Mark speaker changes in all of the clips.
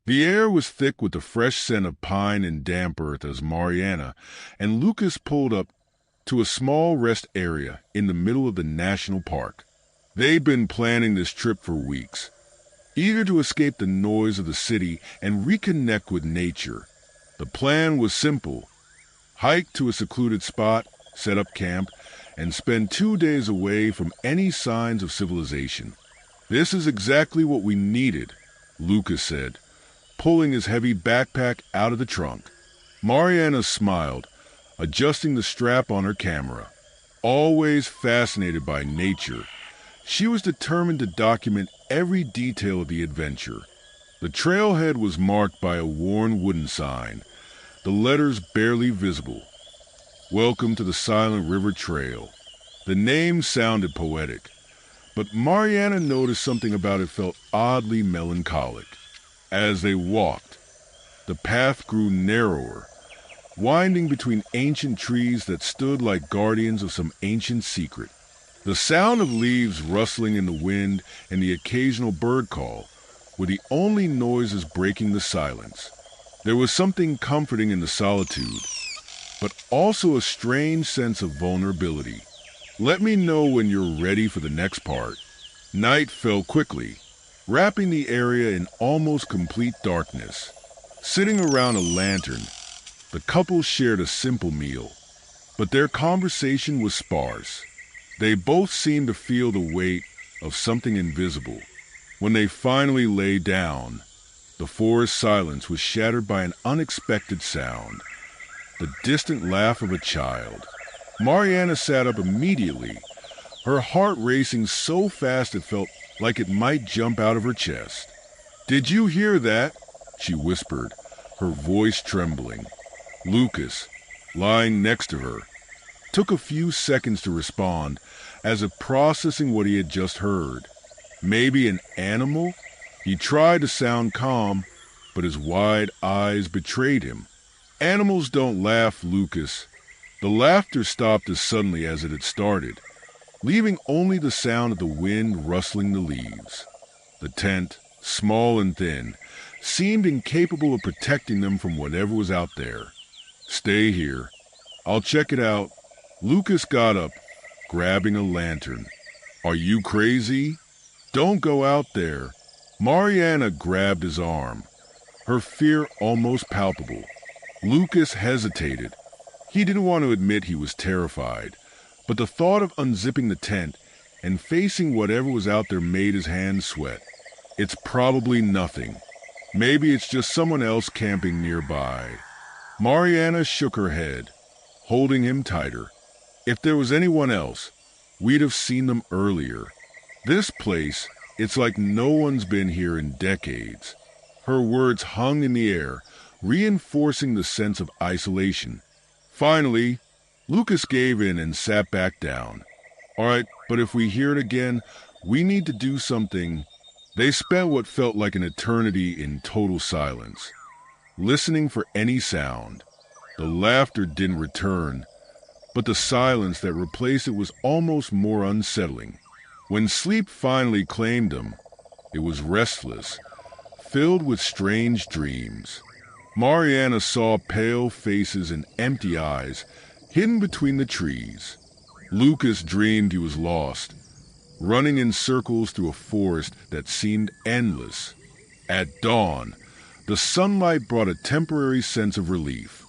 Speaker 1: The air was thick with the fresh scent of pine and damp earth as Mariana and Lucas pulled up to a small rest area in the middle of the national park. They'd been planning this trip for weeks, eager to escape the noise of the city and reconnect with nature. The plan was simple: hike to a secluded spot, set up camp, and spend 2 days away from any signs of civilization. "This is exactly what we needed," Lucas said, pulling his heavy backpack out of the trunk. Mariana smiled, adjusting the strap on her camera. Always fascinated by nature, she was determined to document every detail of the adventure. The trailhead was marked by a worn wooden sign, the letters barely visible. "Welcome to the Silent River Trail." The name sounded poetic, but Mariana noticed something about it felt oddly melancholic. As they walked, the path grew narrower, winding between ancient trees that stood like guardians of some ancient secret. The sound of leaves rustling in the wind and the occasional bird call were the only noises breaking the silence. There was something comforting in the solitude, but also a strange sense of vulnerability. "Let me know when you're ready for the next part." Night fell quickly, wrapping the area in almost complete darkness. Sitting around a lantern, the couple shared a simple meal, but their conversation was sparse. They both seemed to feel the weight of something invisible. When they finally lay down, the forest silence was shattered by an unexpected sound, the distant laugh of a child. Mariana sat up immediately, her heart racing so fast it felt like it might jump out of her chest. "Did you hear that?" she whispered, her voice trembling. Lucas, lying next to her, took a few seconds to respond, as if processing what he had just heard. "Maybe an animal?" He tried to sound calm, but his wide eyes betrayed him. "Animals don't laugh, Lucas." The laughter stopped as suddenly as it had started, leaving only the sound of the wind rustling the leaves. The tent, small and thin, seemed incapable of protecting them from whatever was out there. "Stay here. I'll check it out." Lucas got up, grabbing a lantern. "Are you crazy? Don't go out there." Mariana grabbed his arm, her fear almost palpable. Lucas hesitated. He didn't want to admit he was terrified, but the thought of unzipping the tent and facing whatever was out there made his hands sweat. "It's probably nothing. Maybe it's just someone else camping nearby." Mariana shook her head, holding him tighter. "If there was anyone else, we'd have seen them earlier. This place, it's like no one's been here in decades." Her words hung in the air, reinforcing the sense of isolation. Finally, Lucas gave in and sat back down. "All right, but if we hear it again, we need to do something." They spent what felt like an eternity in total silence, listening for any sound. The laughter didn't return, but the silence that replaced it was almost more unsettling. When sleep finally claimed them, it was restless, filled with strange dreams. Mariana saw pale faces and empty eyes hidden between the trees. Lucas dreamed he was lost, running in circles through a forest that seemed endless. At dawn, the sunlight brought a temporary sense of relief.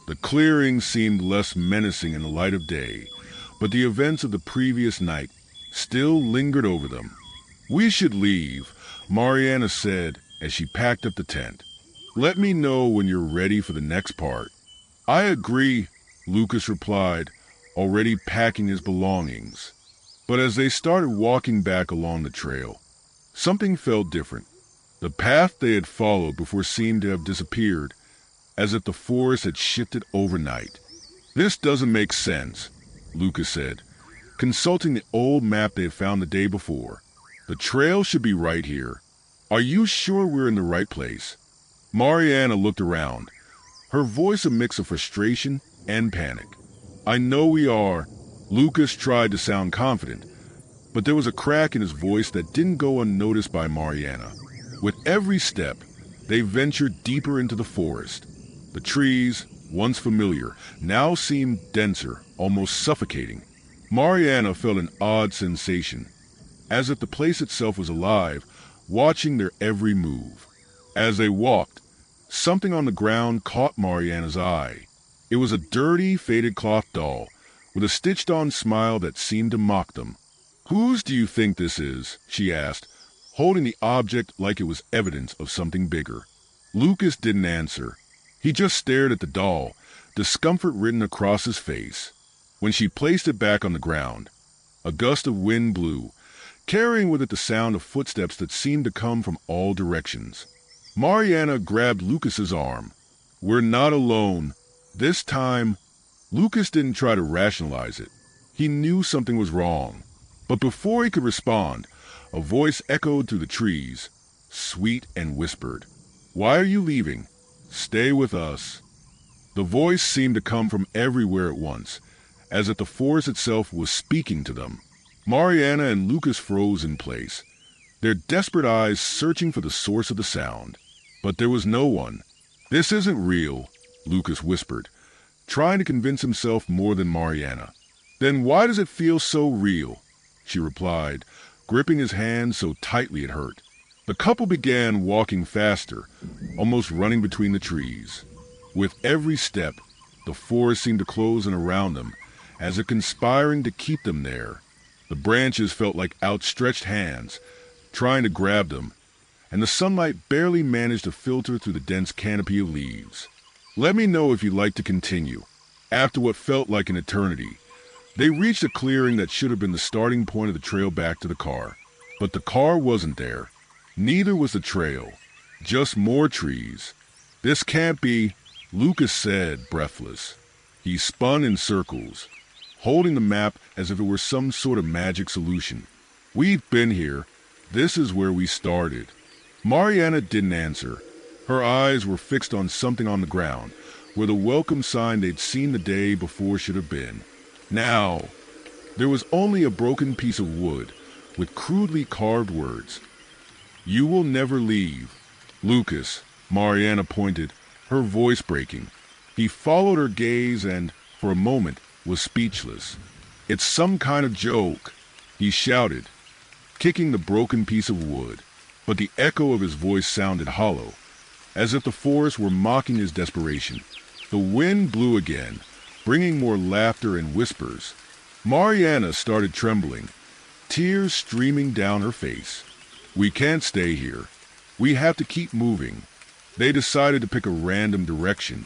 Speaker 1: The clearing seemed less menacing in the light of day, but the events of the previous night still lingered over them. "We should leave," Mariana said as she packed up the tent. "Let me know when you're ready for the next part." "I agree," Lucas replied, already packing his belongings. But as they started walking back along the trail, something felt different. The path they had followed before seemed to have disappeared, as if the forest had shifted overnight. "This doesn't make sense," Lucas said, consulting the old map they had found the day before. "The trail should be right here. Are you sure we're in the right place?" Mariana looked around, her voice a mix of frustration and panic. "I know we are." Lucas tried to sound confident, but there was a crack in his voice that didn't go unnoticed by Mariana. With every step, They ventured deeper into the forest. The trees, once familiar, now seemed denser, almost suffocating. Mariana felt an odd sensation, as if the place itself was alive, watching their every move. As they walked, something on the ground caught Mariana's eye. It was a dirty, faded cloth doll, with a stitched-on smile that seemed to mock them. "Whose do you think this is?" she asked, holding the object like it was evidence of something bigger. Lucas didn't answer. He just stared at the doll, discomfort written across his face. When she placed it back on the ground, a gust of wind blew, carrying with it the sound of footsteps that seemed to come from all directions. Mariana grabbed Lucas's arm. "We're not alone. This time." Lucas didn't try to rationalize it. He knew something was wrong. But before he could respond, a voice echoed through the trees, sweet and whispered, "Why are you leaving? Stay with us." The voice seemed to come from everywhere at once, as if the forest itself was speaking to them. Mariana and Lucas froze in place, their desperate eyes searching for the source of the sound. But there was no one. "This isn't real," Lucas whispered, trying to convince himself more than Mariana. "Then why does it feel so real?" she replied, gripping his hand so tightly it hurt. The couple began walking faster, almost running between the trees. With every step, the forest seemed to close in around them, as if conspiring to keep them there. The branches felt like outstretched hands, trying to grab them, and the sunlight barely managed to filter through the dense canopy of leaves. "Let me know if you'd like to continue." After what felt like an eternity, they reached a clearing that should have been the starting point of the trail back to the car. But the car wasn't there. Neither was the trail. Just more trees. "This can't be," Lucas said, breathless. He spun in circles, holding the map as if it were some sort of magic solution. "We've been here. This is where we started." Mariana didn't answer. Her eyes were fixed on something on the ground, where the welcome sign they'd seen the day before should have been. Now, there was only a broken piece of wood with crudely carved words. "You will never leave." "Lucas," Mariana pointed, her voice breaking. He followed her gaze and, for a moment, was speechless. "It's some kind of joke," he shouted, kicking the broken piece of wood. But the echo of his voice sounded hollow, as if the forest were mocking his desperation. The wind blew again, bringing more laughter and whispers. Mariana started trembling, tears streaming down her face. "We can't stay here. We have to keep moving." They decided to pick a random direction,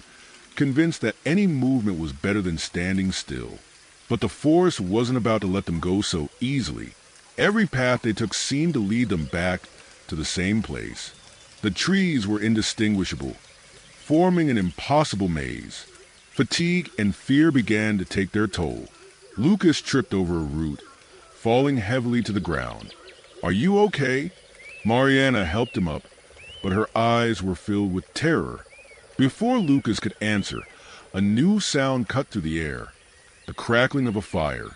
Speaker 1: convinced that any movement was better than standing still. But the forest wasn't about to let them go so easily. Every path they took seemed to lead them back to the same place. The trees were indistinguishable, forming an impossible maze. Fatigue and fear began to take their toll. Lucas tripped over a root, falling heavily to the ground. "Are you okay?" Mariana helped him up, but her eyes were filled with terror. Before Lucas could answer, a new sound cut through the air, the crackling of a fire.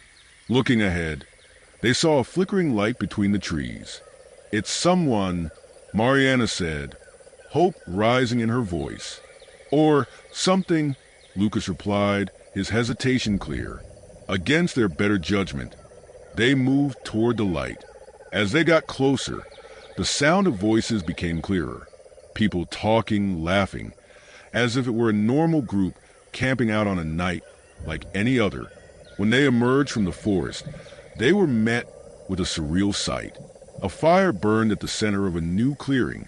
Speaker 1: Looking ahead, they saw a flickering light between the trees. "It's someone," Mariana said, hope rising in her voice. "Or something," Lucas replied, his hesitation clear. Against their better judgment, they moved toward the light. As they got closer, the sound of voices became clearer. People talking, laughing, as if it were a normal group camping out on a night like any other. When they emerged from the forest, they were met with a surreal sight. A fire burned at the center of a new clearing,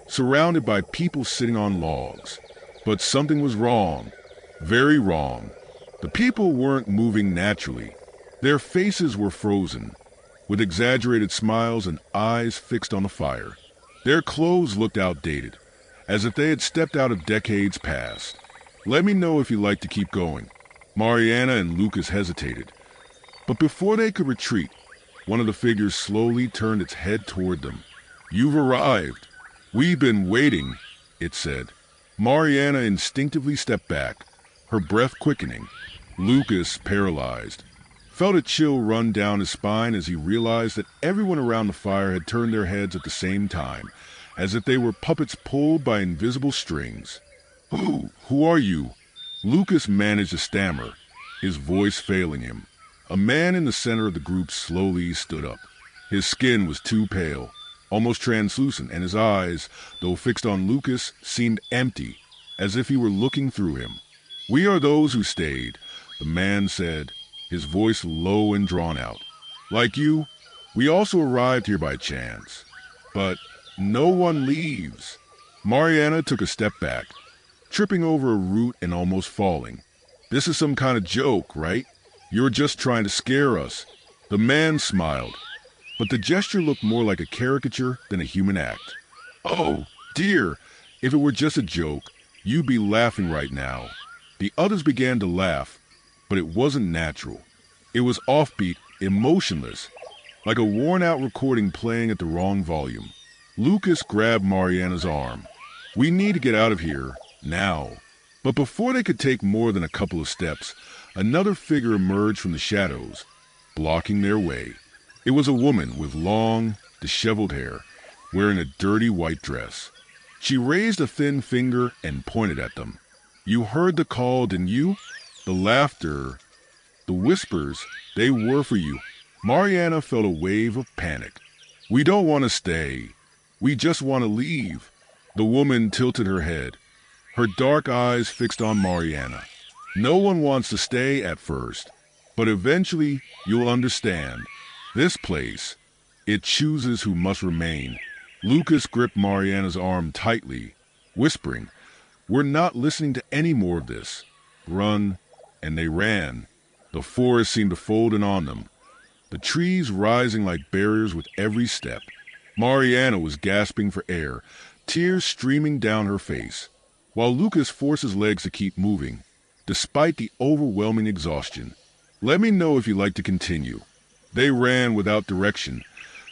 Speaker 1: surrounded by people sitting on logs. But something was wrong, very wrong. The people weren't moving naturally. Their faces were frozen, with exaggerated smiles and eyes fixed on the fire. Their clothes looked outdated, as if they had stepped out of decades past. "Let me know if you'd like to keep going." Mariana and Lucas hesitated, but before they could retreat, one of the figures slowly turned its head toward them. "You've arrived. We've been waiting," it said. Mariana instinctively stepped back, her breath quickening. Lucas, paralyzed, felt a chill run down his spine as he realized that everyone around the fire had turned their heads at the same time, as if they were puppets pulled by invisible strings. Who are you?" Lucas managed to stammer, his voice failing him. A man in the center of the group slowly stood up. His skin was too pale, almost translucent, and his eyes, though fixed on Lucas, seemed empty, as if he were looking through him. "We are those who stayed," the man said, his voice low and drawn out. "Like you, we also arrived here by chance. But no one leaves." Mariana took a step back, tripping over a root and almost falling. "This is some kind of joke, right? You're just trying to scare us." The man smiled, but the gesture looked more like a caricature than a human act. "Oh, dear, if it were just a joke, you'd be laughing right now." The others began to laugh, but it wasn't natural. It was offbeat, emotionless, like a worn-out recording playing at the wrong volume. Lucas grabbed Mariana's arm. "We need to get out of here, now." But before they could take more than a couple of steps, another figure emerged from the shadows, blocking their way. It was a woman with long, disheveled hair, wearing a dirty white dress. She raised a thin finger and pointed at them. "You heard the call, didn't you? The laughter, the whispers, they were for you." Mariana felt a wave of panic. "We don't want to stay. We just want to leave." The woman tilted her head, her dark eyes fixed on Mariana. "No one wants to stay at first, but eventually you'll understand. This place, it chooses who must remain." Lucas gripped Mariana's arm tightly, whispering, "We're not listening to any more of this." Run, and they ran. The forest seemed to fold in on them, the trees rising like barriers with every step. Mariana was gasping for air, tears streaming down her face, while Lucas forced his legs to keep moving, despite the overwhelming exhaustion. "Let me know if you'd like to continue." They ran without direction,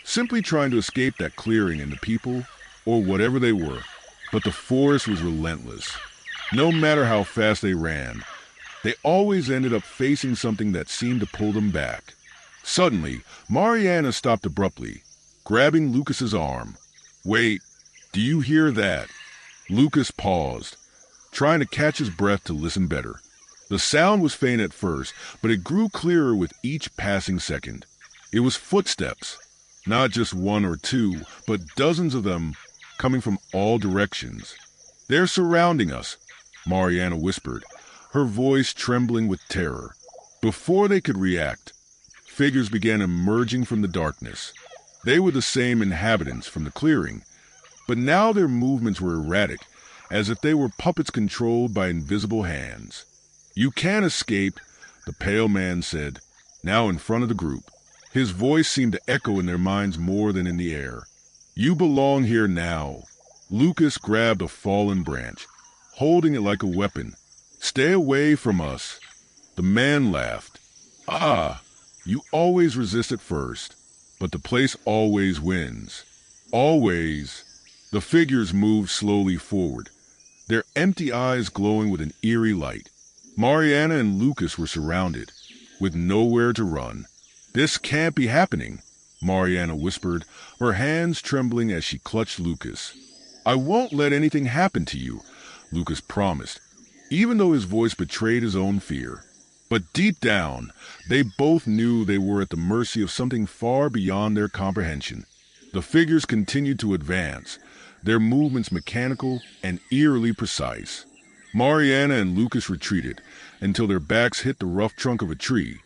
Speaker 1: simply trying to escape that clearing and the people, or whatever they were. But the forest was relentless. No matter how fast they ran, they always ended up facing something that seemed to pull them back. Suddenly, Mariana stopped abruptly, grabbing Lucas's arm. "Wait, do you hear that?" Lucas paused, trying to catch his breath to listen better. The sound was faint at first, but it grew clearer with each passing second. It was footsteps, not just one or two, but dozens of them coming from all directions. "They're surrounding us," Mariana whispered, her voice trembling with terror. Before they could react, figures began emerging from the darkness. They were the same inhabitants from the clearing, but now their movements were erratic, as if they were puppets controlled by invisible hands. "You can't escape," the pale man said, now in front of the group. His voice seemed to echo in their minds more than in the air. "You belong here now." Lucas grabbed a fallen branch, holding it like a weapon. "Stay away from us." The man laughed. "Ah, you always resist at first, but the place always wins. Always." The figures moved slowly forward, their empty eyes glowing with an eerie light. Mariana and Lucas were surrounded, with nowhere to run. "This can't be happening," Mariana whispered, her hands trembling as she clutched Lucas. "I won't let anything happen to you," Lucas promised, even though his voice betrayed his own fear. But deep down, they both knew they were at the mercy of something far beyond their comprehension. The figures continued to advance, their movements mechanical and eerily precise. Mariana and Lucas retreated until their backs hit the rough trunk of a tree,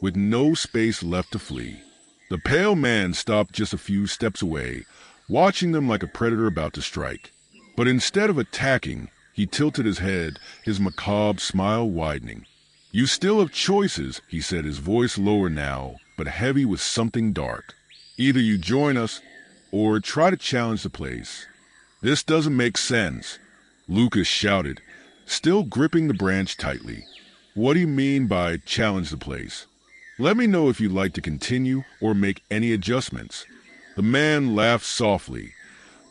Speaker 1: with no space left to flee. The pale man stopped just a few steps away, watching them like a predator about to strike. But instead of attacking, he tilted his head, his macabre smile widening. "You still have choices," he said, his voice lower now, but heavy with something dark. "Either you join us, or try to challenge the place." "This doesn't make sense," Lucas shouted, still gripping the branch tightly. "What do you mean by challenge the place? Let me know if you'd like to continue or make any adjustments." The man laughed softly,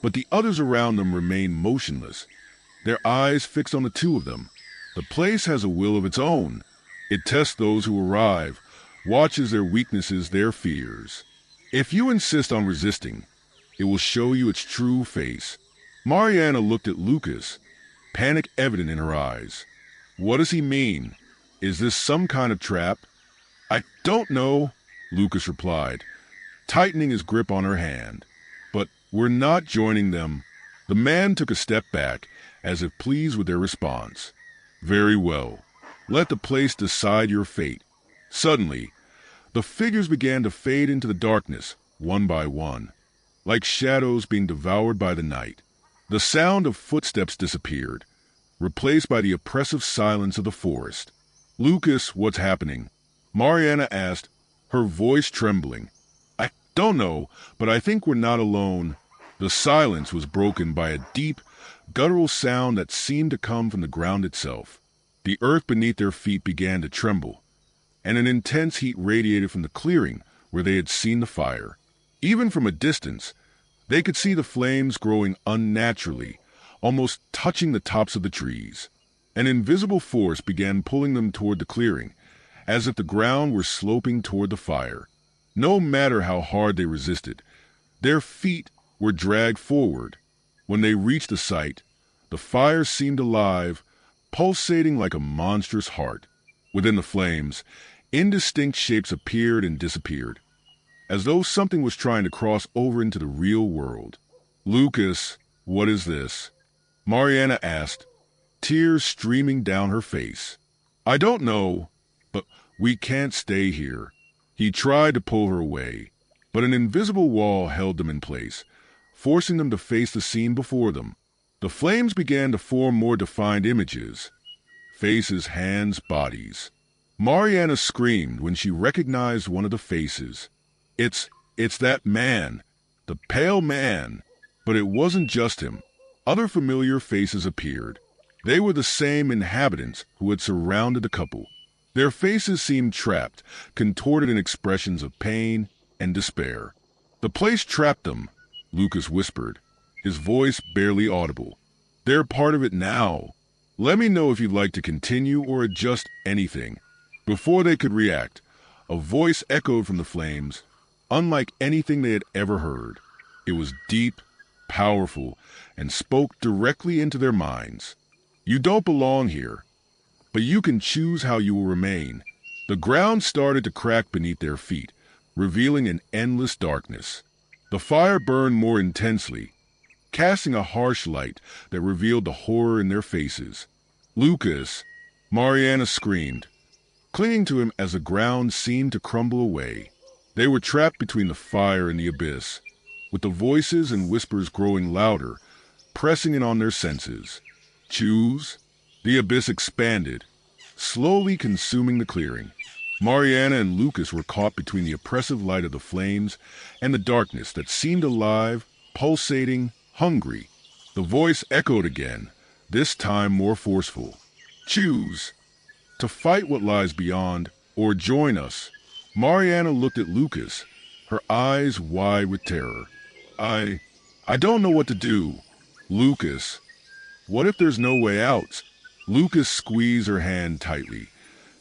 Speaker 1: but the others around them remained motionless, their eyes fixed on the two of them. "The place has a will of its own. It tests those who arrive, watches their weaknesses, their fears. If you insist on resisting, It will show you its true face." Mariana looked at Lucas, panic evident in her eyes. "What does he mean? Is this some kind of trap?" "I don't know," Lucas replied, tightening his grip on her hand. "But we're not joining them." The man took a step back, as if pleased with their response. "Very well. Let the place decide your fate." Suddenly, the figures began to fade into the darkness, one by one, like shadows being devoured by the night. The sound of footsteps disappeared, replaced by the oppressive silence of the forest. "Lucas, what's happening?" Mariana asked, her voice trembling. "I don't know, but I think we're not alone." The silence was broken by a deep, guttural sound that seemed to come from the ground itself. The earth beneath their feet began to tremble, and an intense heat radiated from the clearing where they had seen the fire. Even from a distance, they could see the flames growing unnaturally, almost touching the tops of the trees. An invisible force began pulling them toward the clearing, as if the ground were sloping toward the fire. No matter how hard they resisted, their feet were dragged forward. When they reached the site, the fire seemed alive, pulsating like a monstrous heart. Within the flames, indistinct shapes appeared and disappeared, as though something was trying to cross over into the real world. "Lucas, what is this?" Mariana asked, tears streaming down her face. "I don't know, but we can't stay here." He tried to pull her away, but an invisible wall held them in place, forcing them to face the scene before them. The flames began to form more defined images: faces, hands, bodies. Mariana screamed when she recognized one of the faces. It's that man, the pale man." But it wasn't just him. Other familiar faces appeared. They were the same inhabitants who had surrounded the couple. Their faces seemed trapped, contorted in expressions of pain and despair. "The place trapped them," Lucas whispered, his voice barely audible. "They're part of it now. Let me know if you'd like to continue or adjust anything." Before they could react, a voice echoed from the flames, unlike anything they had ever heard. It was deep, powerful, and spoke directly into their minds. "You don't belong here, but you can choose how you will remain." The ground started to crack beneath their feet, revealing an endless darkness. The fire burned more intensely, casting a harsh light that revealed the horror in their faces. "Lucas!" Mariana screamed, clinging to him as the ground seemed to crumble away. They were trapped between the fire and the abyss, with the voices and whispers growing louder, pressing in on their senses. "Choose?" The abyss expanded, slowly consuming the clearing. Mariana and Lucas were caught between the oppressive light of the flames and the darkness that seemed alive, pulsating, hungry. The voice echoed again, this time more forceful. "Choose. To fight what lies beyond, or join us." Mariana looked at Lucas, her eyes wide with terror. I don't know what to do." "Lucas, what if there's no way out?" Lucas squeezed her hand tightly,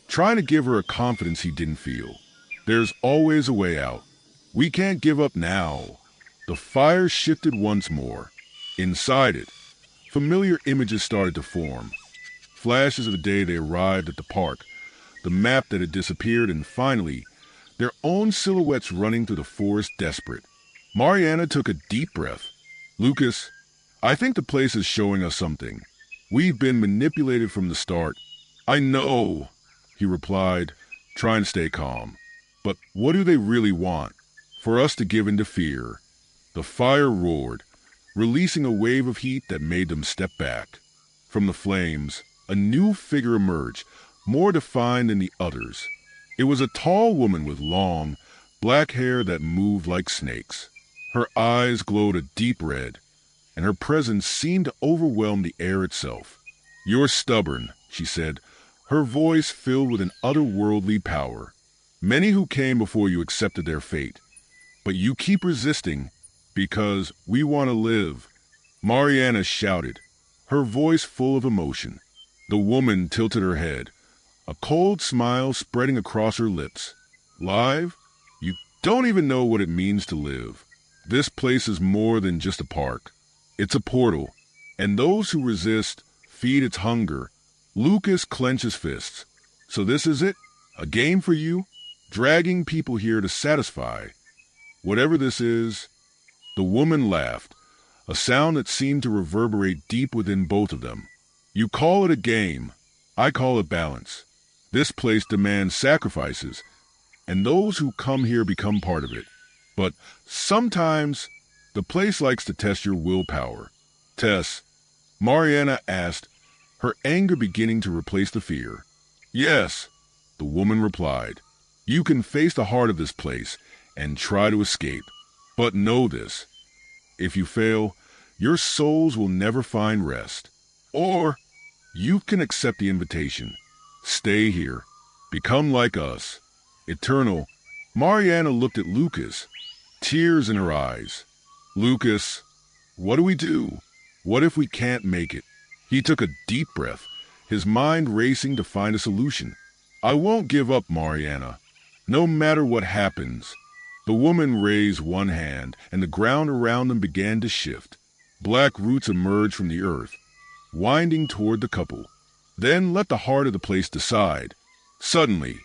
Speaker 1: trying to give her a confidence he didn't feel. "There's always a way out. We can't give up now." The fire shifted once more. Inside it, familiar images started to form. Flashes of the day they arrived at the park, the map that had disappeared, and finally, their own silhouettes running through the forest desperate. Mariana took a deep breath. "Lucas, I think the place is showing us something. We've been manipulated from the start." "I know," he replied, trying to stay calm. "But what do they really want? For us to give in to fear." The fire roared, releasing a wave of heat that made them step back. From the flames, a new figure emerged, more defined than the others. It was a tall woman with long, black hair that moved like snakes. Her eyes glowed a deep red, and her presence seemed to overwhelm the air itself. "You're stubborn," she said, her voice filled with an otherworldly power. "Many who came before you accepted their fate, but you keep resisting because we want to live." Mariana shouted, her voice full of emotion. The woman tilted her head, a cold smile spreading across her lips. "Live? You don't even know what it means to live." This place is more than just a park. It's a portal, and those who resist feed its hunger. Lucas clenches fists. So this is it? A game for you? Dragging people here to satisfy. Whatever this is, the woman laughed, a sound that seemed to reverberate deep within both of them. You call it a game. I call it balance. This place demands sacrifices, and those who come here become part of it. But sometimes the place likes to test your willpower. Tess, Mariana asked, her anger beginning to replace the fear. Yes, the woman replied. You can face the heart of this place and try to escape. But know this. If you fail, your souls will never find rest. Or you can accept the invitation. Stay here. Become like us. Eternal. Mariana looked at Lucas, tears in her eyes. Lucas, what do we do? What if we can't make it? He took a deep breath, his mind racing to find a solution. I won't give up, Mariana. No matter what happens. The woman raised one hand, and the ground around them began to shift. Black roots emerged from the earth, winding toward the couple. Then let the heart of the place decide. Suddenly,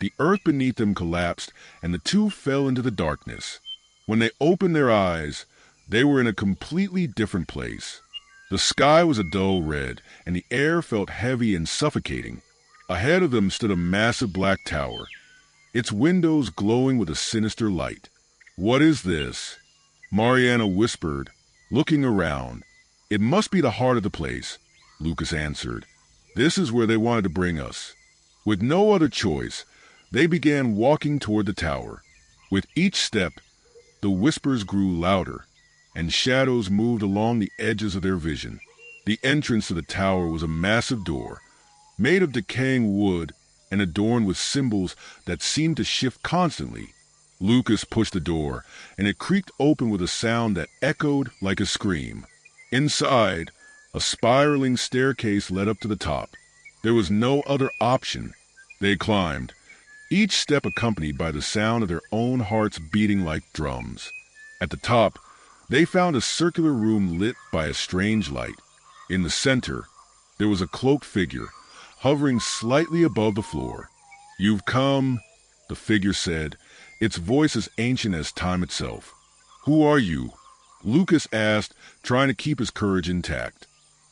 Speaker 1: the earth beneath them collapsed, and the two fell into the darkness. When they opened their eyes, they were in a completely different place. The sky was a dull red, and the air felt heavy and suffocating. Ahead of them stood a massive black tower, its windows glowing with a sinister light. What is this? Mariana whispered, looking around. It must be the heart of the place, Lucas answered. This is where they wanted to bring us. With no other choice, they began walking toward the tower. With each step, the whispers grew louder, and shadows moved along the edges of their vision. The entrance to the tower was a massive door, made of decaying wood and adorned with symbols that seemed to shift constantly. Lucas pushed the door, and it creaked open with a sound that echoed like a scream. Inside, a spiraling staircase led up to the top. There was no other option. They climbed, each step accompanied by the sound of their own hearts beating like drums. At the top, they found a circular room lit by a strange light. In the center, there was a cloaked figure, hovering slightly above the floor. You've come, the figure said, its voice as ancient as time itself. Who are you? Lucas asked, trying to keep his courage intact.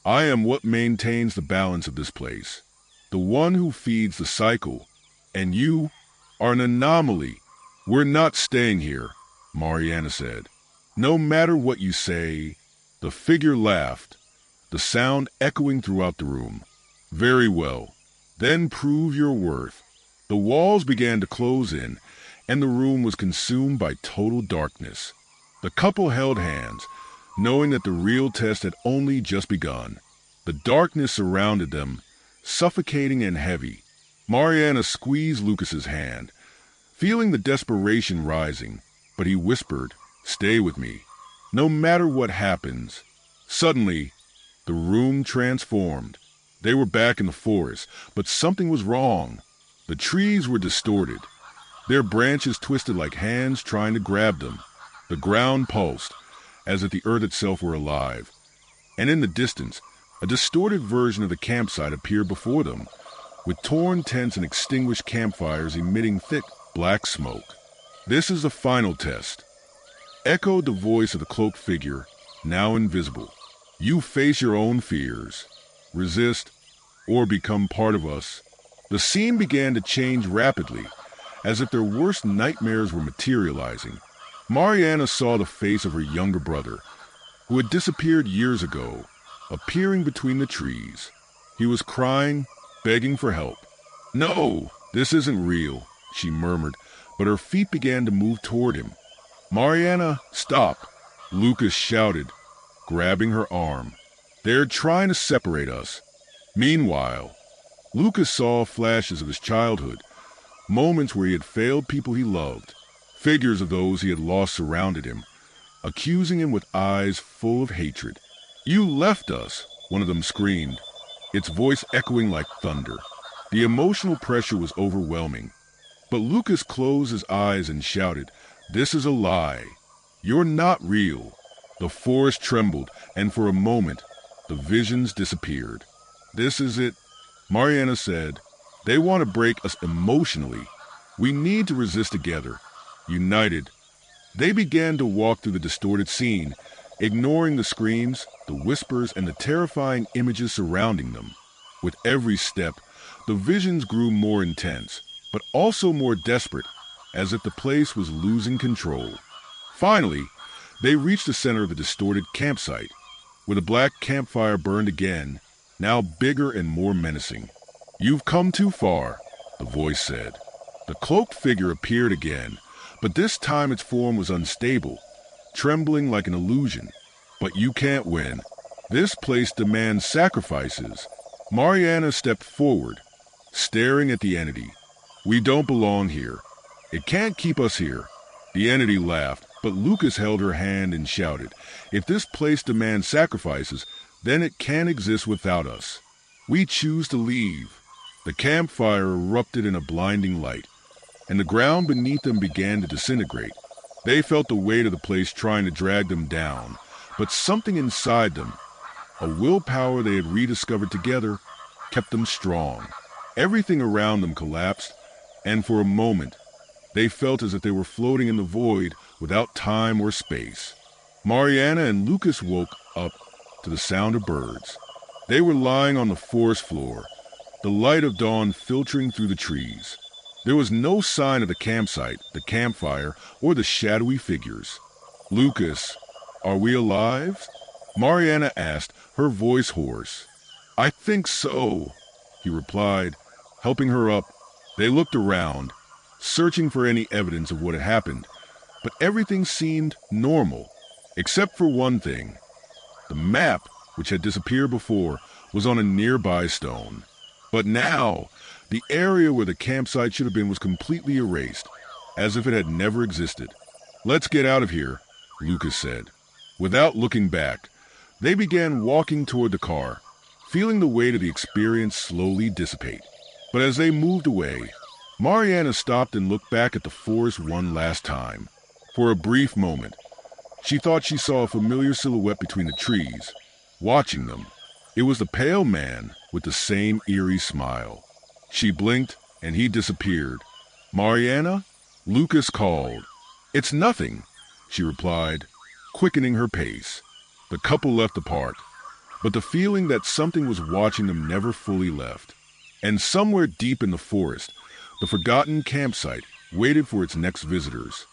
Speaker 1: I am what maintains the balance of this place, the one who feeds the cycle, and you are an anomaly. We're not staying here, Mariana said. No matter what you say. The figure laughed, the sound echoing throughout the room. Very well. Then prove your worth. The walls began to close in, and the room was consumed by total darkness. The couple held hands, knowing that the real test had only just begun. The darkness surrounded them, suffocating and heavy. Mariana squeezed Lucas's hand, feeling the desperation rising, but he whispered, Stay with me, no matter what happens. Suddenly, the room transformed. They were back in the forest, but something was wrong. The trees were distorted, their branches twisted like hands trying to grab them. The ground pulsed, as if the earth itself were alive. And in the distance, a distorted version of the campsite appeared before them, with torn tents and extinguished campfires emitting thick, black smoke. This is the final test, echoed the voice of the cloaked figure, now invisible. You face your own fears, resist, or become part of us. The scene began to change rapidly, as if their worst nightmares were materializing. Mariana saw the face of her younger brother, who had disappeared years ago, appearing between the trees. He was crying, begging for help. No, this isn't real, she murmured, but her feet began to move toward him. Mariana, stop, Lucas shouted, grabbing her arm. They're trying to separate us. Meanwhile, Lucas saw flashes of his childhood, moments where he had failed people he loved. Figures of those he had lost surrounded him, accusing him with eyes full of hatred. You left us, one of them screamed, its voice echoing like thunder. The emotional pressure was overwhelming. But Lucas closed his eyes and shouted, This is a lie. You're not real. The forest trembled, and for a moment, the visions disappeared. This is it, Mariana said. They want to break us emotionally. We need to resist together. United, they began to walk through the distorted scene, ignoring the screams, the whispers, and the terrifying images surrounding them. With every step, the visions grew more intense, but also more desperate, as if the place was losing control. Finally, they reached the center of the distorted campsite, where the black campfire burned again, now bigger and more menacing. "You've come too far," the voice said. The cloaked figure appeared again, but this time its form was unstable, trembling like an illusion. "But you can't win. This place demands sacrifices." Mariana stepped forward, staring at the entity. "We don't belong here. It can't keep us here." The entity laughed, but Lucas held her hand and shouted, "If this place demands sacrifices, then it can't exist without us. We choose to leave." The campfire erupted in a blinding light, and the ground beneath them began to disintegrate. They felt the weight of the place trying to drag them down, but something inside them, a willpower they had rediscovered together, kept them strong. Everything around them collapsed, and for a moment, they felt as if they were floating in the void without time or space. Mariana and Lucas woke up to the sound of birds. They were lying on the forest floor, the light of dawn filtering through the trees. There was no sign of the campsite, the campfire, or the shadowy figures. "Lucas, are we alive?" Mariana asked, her voice hoarse. "I think so," he replied, helping her up. They looked around, searching for any evidence of what had happened, but everything seemed normal, except for one thing. The map, which had disappeared before, was on a nearby stone. But now, the area where the campsite should have been was completely erased, as if it had never existed. "Let's get out of here," Lucas said. Without looking back, they began walking toward the car, feeling the weight of the experience slowly dissipate. But as they moved away, Mariana stopped and looked back at the forest one last time. For a brief moment, she thought she saw a familiar silhouette between the trees, watching them. It was the pale man with the same eerie smile. She blinked, and he disappeared. "Mariana?" Lucas called. "It's nothing," she replied, quickening her pace. The couple left the park, but the feeling that something was watching them never fully left. And somewhere deep in the forest, the forgotten campsite waited for its next visitors.